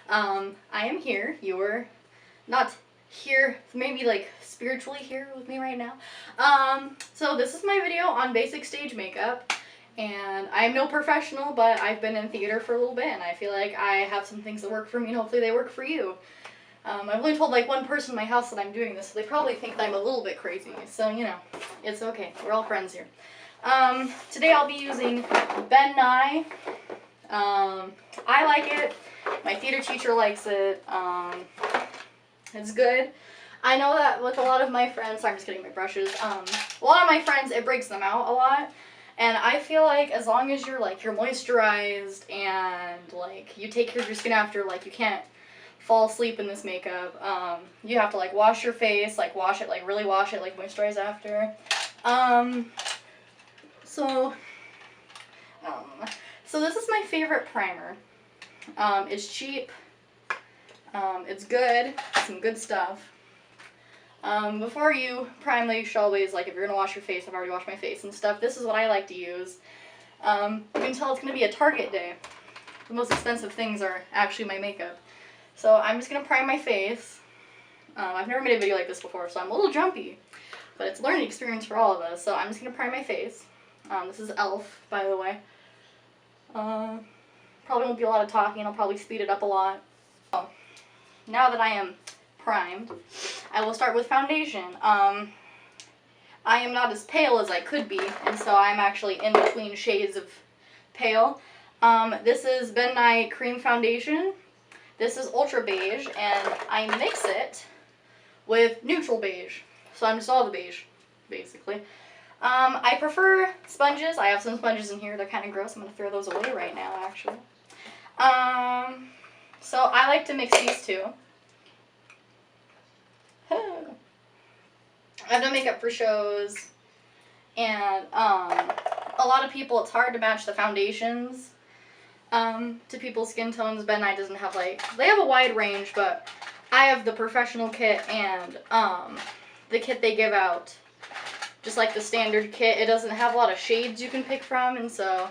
I am here. You're not here, maybe like spiritually here with me right now. So this is my video on basic stage makeup. And I'm no professional, but I've been in theater for a little bit, and I feel like I have some things that work for me, and hopefully they work for you. I've only told like one person in my house that I'm doing this, so they probably think that I'm a little bit crazy. So, you know, it's okay. We're all friends here. Today I'll be using Ben Nye. I like it. My theater teacher likes it. It's good. I know that with a lot of my friends, sorry, I'm just getting my brushes. A lot of my friends, it breaks them out a lot. And I feel like as long as you're moisturized and like you take care of your skin after, like you can't fall asleep in this makeup. You have to like wash your face, like wash it, like really wash it, like moisturize after. So this is my favorite primer. It's cheap. It's good. Some good stuff. Before you prime, you should always, like, if you're gonna wash your face, I've already washed my face and stuff, this is what I like to use. You can tell it's gonna be a Target day. The most expensive things are actually my makeup. So I'm just gonna prime my face. I've never made a video like this before, so I'm a little jumpy, but it's a learning experience for all of us. So I'm just gonna prime my face. This is e.l.f., by the way. Probably won't be a lot of talking, I'll probably speed it up a lot. So, now that I am primed, I will start with foundation. I am not as pale as I could be, and so I'm actually in between shades of pale. This is Ben Nye Cream Foundation. This is Ultra Beige, and I mix it with Neutral Beige. So I'm just all the beige, basically. I prefer sponges. I have some sponges in here. They're kind of gross. I'm going to throw those away right now, actually. So I like to mix these two. I've done makeup for shows, and a lot of people, it's hard to match the foundations to people's skin tones. Ben Nye doesn't have, like, they have a wide range, but I have the professional kit and the kit they give out, just like the standard kit. It doesn't have a lot of shades you can pick from, and so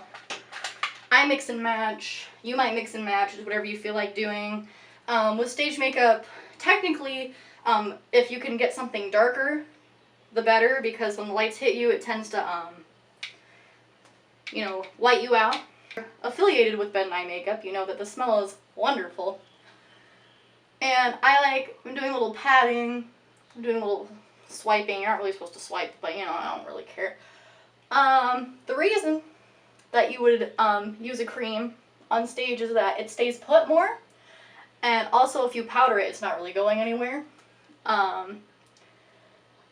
I mix and match. You might mix and match, whatever you feel like doing. With stage makeup, technically, if you can get something darker, the better, because when the lights hit you, it tends to, you know, white you out. Affiliated with Ben Nye makeup, you know that the smell is wonderful. And I'm doing a little patting, I'm doing a little swiping. You're not really supposed to swipe, but you know, I don't really care. The reason that you would use a cream on stage is that it stays put more, and also if you powder it, it's not really going anywhere.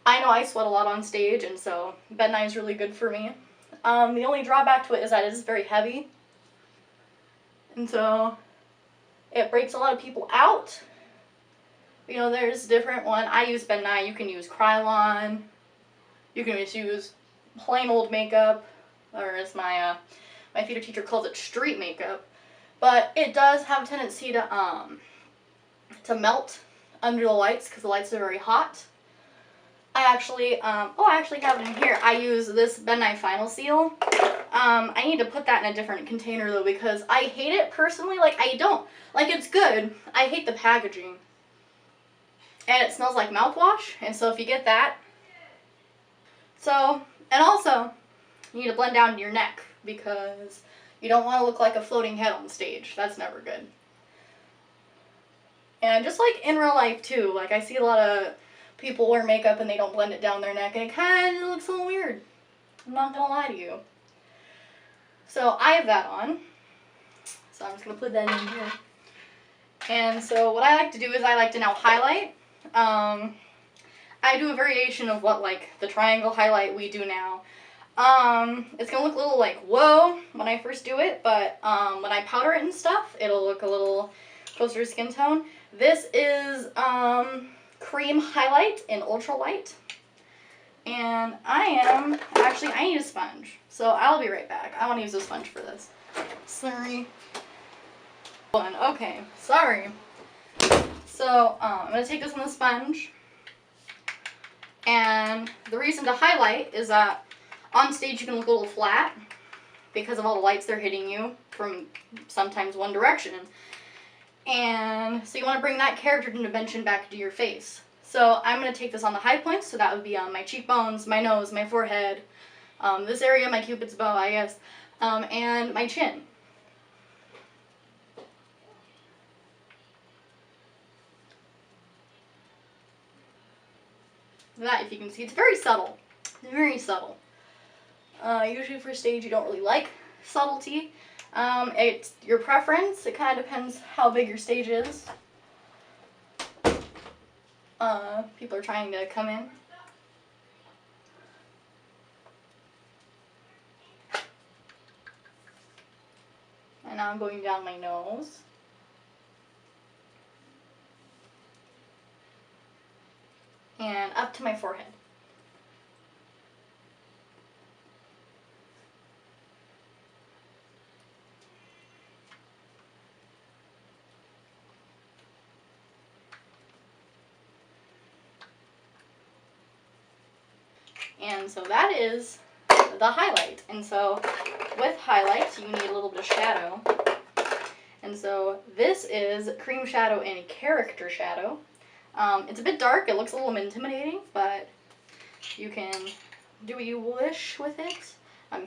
I know I sweat a lot on stage, and so Ben Nye is really good for me. The only drawback to it is that it is very heavy, and so it breaks a lot of people out. You know, there's different one. I use Ben Nye. You can use Krylon. You can just use plain old makeup, or as my theater teacher calls it, street makeup. But it does have a tendency to melt under the lights because the lights are very hot. I actually have it in here. I use this Ben Nye Final Seal. I need to put that in a different container though, because I hate it personally. Like, I don't, like, it's good. I hate the packaging. And it smells like mouthwash, and so if you get that. So, and also, you need to blend down your neck, because you don't want to look like a floating head on stage. That's never good. And just like in real life too, like I see a lot of people wear makeup and they don't blend it down their neck, and it kind of looks a little weird. I'm not gonna lie to you. So I have that on. So I'm just gonna put that in here. And so what I like to do is I like to now highlight. I do a variation of what, like, the triangle highlight we do now. It's gonna look a little like, whoa, when I first do it, but when I powder it and stuff, it'll look a little closer to skin tone. This is cream highlight in ultra light, and I need a sponge, so I'll be right back. I want to use a sponge for this. Sorry. Okay, sorry. So I'm gonna take this on the sponge, and the reason to highlight is that on stage you can look a little flat because of all the lights they're hitting you from sometimes one direction. And And so you want to bring that character dimension back to your face. So I'm going to take this on the high points, so that would be on my cheekbones, my nose, my forehead, this area, my cupid's bow, I guess, and my chin. That, if you can see, it's very subtle. Very subtle. Usually for stage you don't really like subtlety. It's your preference. It kind of depends how big your stage is. People are trying to come in. And now I'm going down my nose. And up to my forehead. And so that is the highlight. And so with highlights, you need a little bit of shadow. And so this is cream shadow and character shadow. It's a bit dark. It looks a little intimidating, but you can do what you wish with it.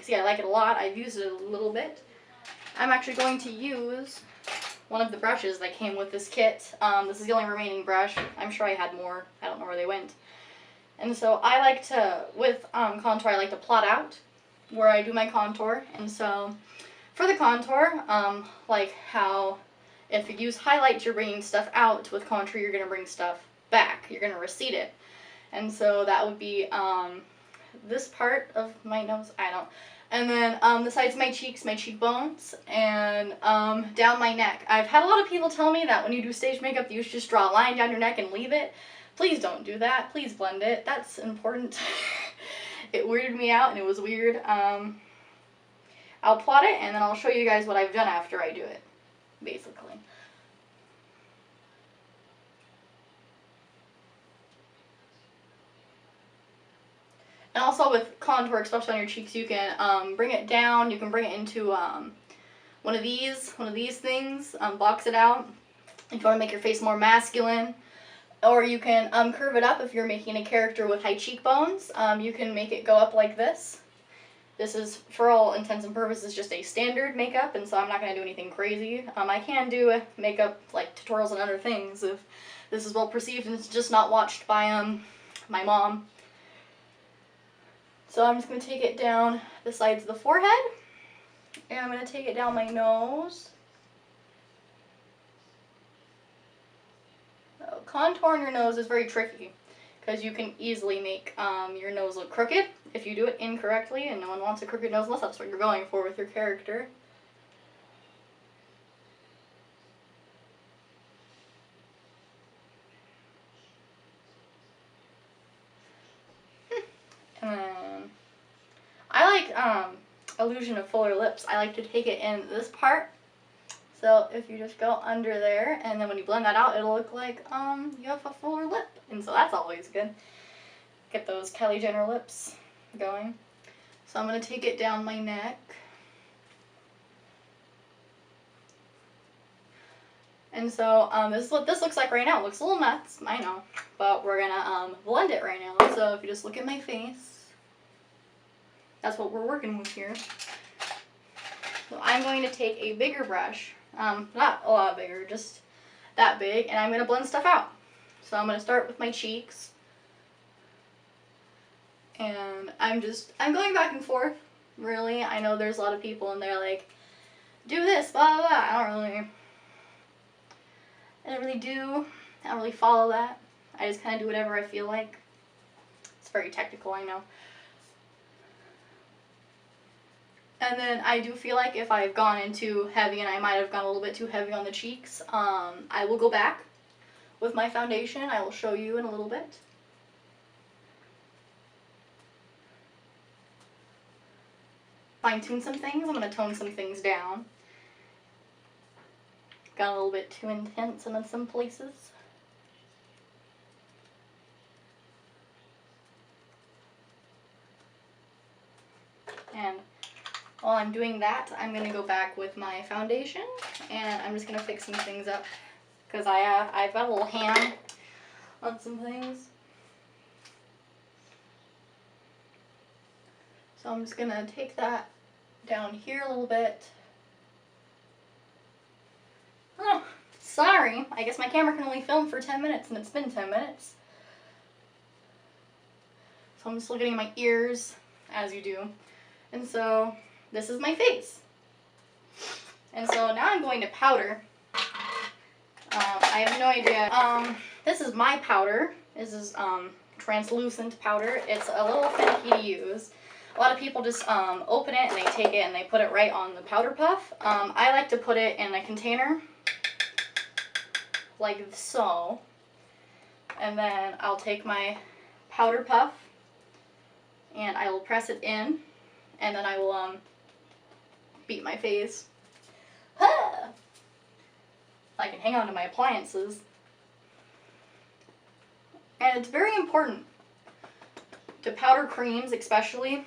See, I like it a lot. I've used it a little bit. I'm actually going to use one of the brushes that came with this kit. This is the only remaining brush. I'm sure I had more. I don't know where they went. And so I like to, with contour, I like to plot out where I do my contour. And so for the contour, like how if you use highlights, you're bringing stuff out. With contour, you're going to bring stuff back. You're going to recede it. And so that would be this part of my nose, and then the sides of my cheeks, my cheekbones, and down my neck. I've had a lot of people tell me that when you do stage makeup, you should just draw a line down your neck and leave it. Please don't do that. Please blend it. That's important. It weirded me out, and it was weird. I'll plot it, and then I'll show you guys what I've done after I do it, basically. And also with contour, especially on your cheeks, you can bring it down. You can bring it into one of these things, box it out if you want to make your face more masculine. Or you can curve it up if you're making a character with high cheekbones. You can make it go up like this. This is, for all intents and purposes, just a standard makeup, and so I'm not going to do anything crazy. I can do makeup like tutorials and other things if this is well perceived and it's just not watched by my mom. So I'm just going to take it down the sides of the forehead, and I'm going to take it down my nose. So contouring your nose is very tricky because you can easily make your nose look crooked if you do it incorrectly, and no one wants a crooked nose unless that's what you're going for with your character. And then I like illusion of fuller lips. I like to take it in this part. So if you just go under there, and then when you blend that out, it'll look like you have a fuller lip. And so that's always good. Get those Kylie Jenner lips going. So I'm going to take it down my neck. And so this is what this looks like right now. It looks a little nuts, I know. But we're going to blend it right now. So if you just look at my face, that's what we're working with here. So I'm going to take a bigger brush. Not a lot bigger, just that big, and I'm going to blend stuff out. So I'm going to start with my cheeks, and I'm going back and forth, really. I know there's a lot of people and they're like, do this, blah, blah, blah. I don't really follow that. I just kind of do whatever I feel like. It's very technical, I know. And then I do feel like if I've gone in too heavy, and I might have gone a little bit too heavy on the cheeks, I will go back with my foundation. I will show you in a little bit. Fine-tune some things. I'm going to tone some things down. Got a little bit too intense in some places. And while I'm doing that, I'm going to go back with my foundation, and I'm just going to fix some things up because I've got a little hand on some things. So I'm just gonna take that down here a little bit. Oh, sorry. I guess my camera can only film for 10 minutes and it's been 10 minutes. So I'm just looking at my ears, as you do. And so this is my face. And so now I'm going to powder. I have no idea. This is my powder. This is translucent powder. It's a little finicky to use. A lot of people just open it and they take it and they put it right on the powder puff. I like to put it in a container, like so. And then I'll take my powder puff and I will press it in, and then I will beat my face. Ah! I can hang on to my appliances. And it's very important to powder creams, especially,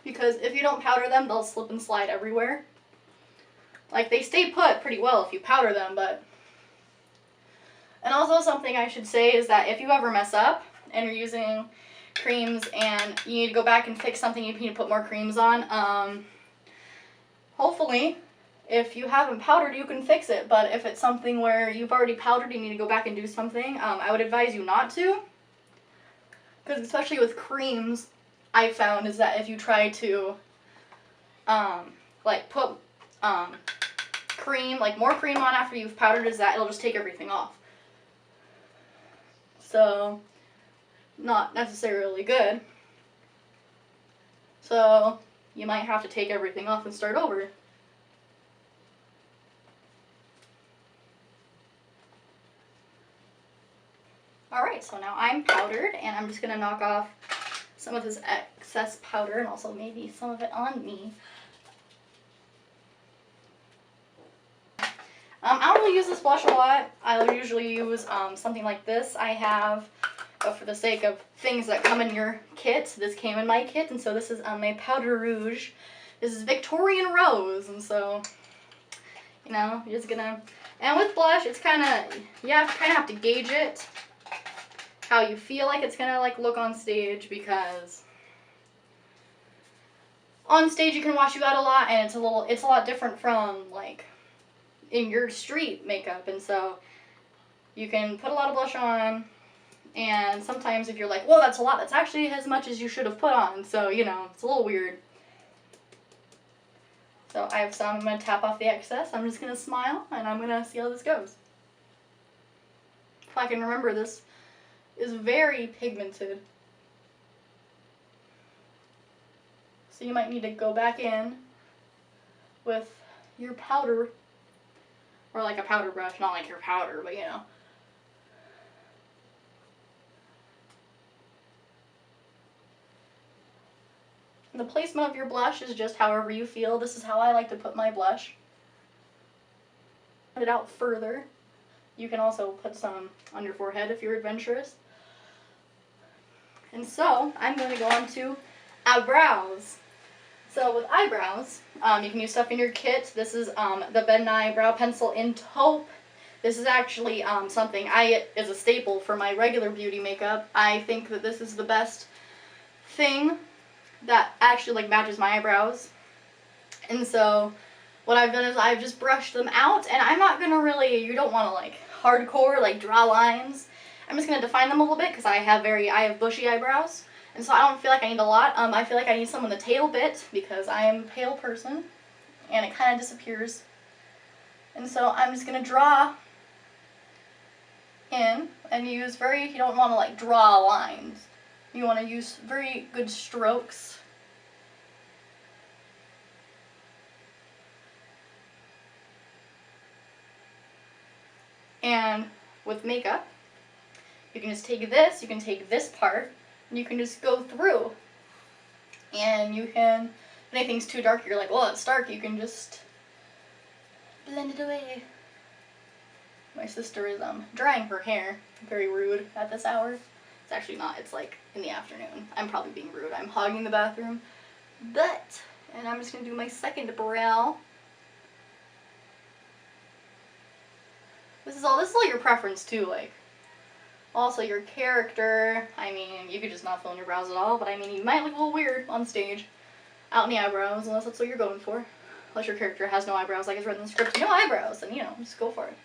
because if you don't powder them, they'll slip and slide everywhere. Like, they stay put pretty well if you powder them, but... And also something I should say is that if you ever mess up and you're using creams and you need to go back and fix something, you need to put more creams on, hopefully, if you haven't powdered, you can fix it. But if it's something where you've already powdered, you need to go back and do something, I would advise you not to. Because especially with creams, I found is that if you try to, like, put cream, like more cream on after you've powdered, is that it'll just take everything off. So, not necessarily good. So, you might have to take everything off and start over. Alright, so now I'm powdered, and I'm just going to knock off some of this excess powder, and also maybe some of it on me. I don't really use this blush a lot. I'll usually use something like this. I have, for the sake of things that come in your kit, this came in my kit, and so this is my Powder Rouge. This is Victorian Rose, and so, you know, you're just gonna, and with blush, it's kind of, you have to gauge it, how you feel like it's gonna like look on stage, because on stage you can wash you out a lot, and it's a lot different from like in your street makeup, and so you can put a lot of blush on, and sometimes if you're like, whoa, that's a lot, that's actually as much as you should have put on, so, you know, it's a little weird. So I have some. I'm going to tap off the excess. I'm just going to smile, and I'm going to see how this goes. If I can remember, this is very pigmented. So you might need to go back in with your powder, or like a powder brush, not like your powder, but you know. The placement of your blush is just however you feel. This is how I like to put my blush. Put it out further. You can also put some on your forehead if you're adventurous. And so, I'm going to go on to eyebrows. So with eyebrows, you can use stuff in your kit. This is the Ben Nye Brow Pencil in Taupe. This is actually something is a staple for my regular beauty makeup. I think that this is the best thing that actually like matches my eyebrows. And so what I've done is I've just brushed them out, and I'm not gonna really, you don't want to like hardcore like draw lines. I'm just gonna define them a little bit because I have bushy eyebrows, and so I don't feel like I need a lot. I feel like I need some on the tail bit because I am a pale person and it kind of disappears. And so I'm just gonna draw in and use you don't want to like draw lines. You want to use very good strokes. And with makeup, you can just take this, you can take this part, and you can just go through. And you can, if anything's too dark, you're like, well, it's dark, you can just blend it away. My sister is drying her hair. Very rude at this hour. It's actually not, it's like in the afternoon. I'm probably being rude. I'm hogging the bathroom. And I'm just going to do my second brow. This is all your preference too, like. Also your character. I mean, you could just not fill in your brows at all, but I mean, you might look a little weird on stage. Out in the eyebrows, unless that's what you're going for. Unless your character has no eyebrows, like it's written in the script, no eyebrows, then, you know, just go for it.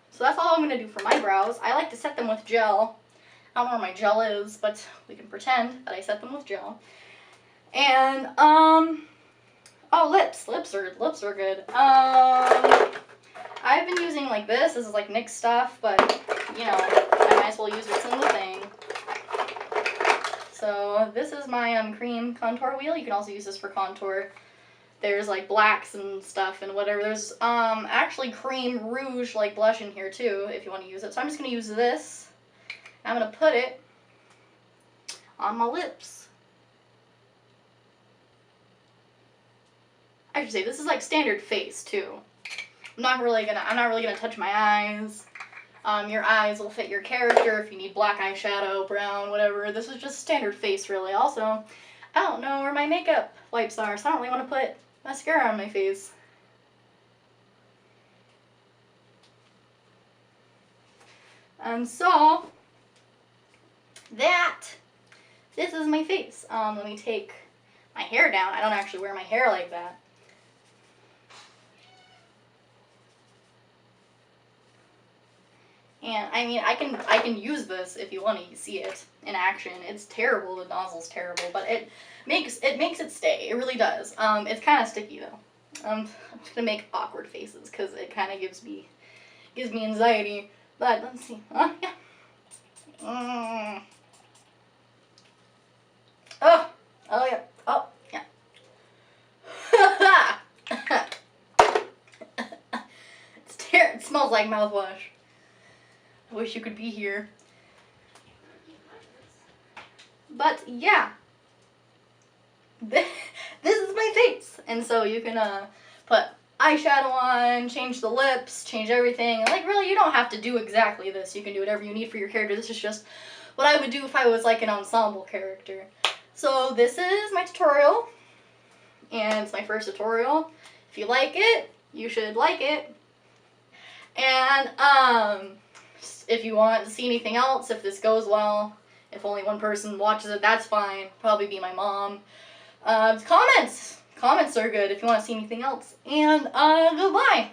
So that's all I'm going to do for my brows. I like to set them with gel. I don't know where my gel is, but we can pretend that I set them with gel. And, oh, lips. Lips are good. I've been using, like, this. This is, like, NYX stuff, but, you know, I might as well use what's in the thing. So this is my cream contour wheel. You can also use this for contour. There's like blacks and stuff and whatever. There's actually cream rouge like blush in here too if you want to use it. So I'm just going to use this. I'm going to put it on my lips. I should say this is like standard face too. I'm not really gonna touch my eyes. Your eyes will fit your character if you need black eyeshadow, brown, whatever. This is just standard face, really. Also, I don't know where my makeup wipes are, so I don't really want to put mascara on my face. And so, this is my face. Let me take my hair down. I don't actually wear my hair like that. And I mean, I can use this if you want to see it in action. It's terrible. The nozzle's terrible, but it makes it stay. It really does. It's kind of sticky though. I'm just gonna make awkward faces because it kind of gives me anxiety. But let's see. Yeah. Oh yeah. Oh yeah. It smells like mouthwash. I wish you could be here. But yeah, this is my face. And so you can put eyeshadow on, change the lips, change everything. Like really, you don't have to do exactly this. You can do whatever you need for your character. This is just what I would do if I was like an ensemble character. So this is my tutorial. And it's my first tutorial. If you like it, you should like it. And if you want to see anything else, if this goes well, if only one person watches it, that's fine. Probably be my mom. Comments are good if you want to see anything else. And goodbye.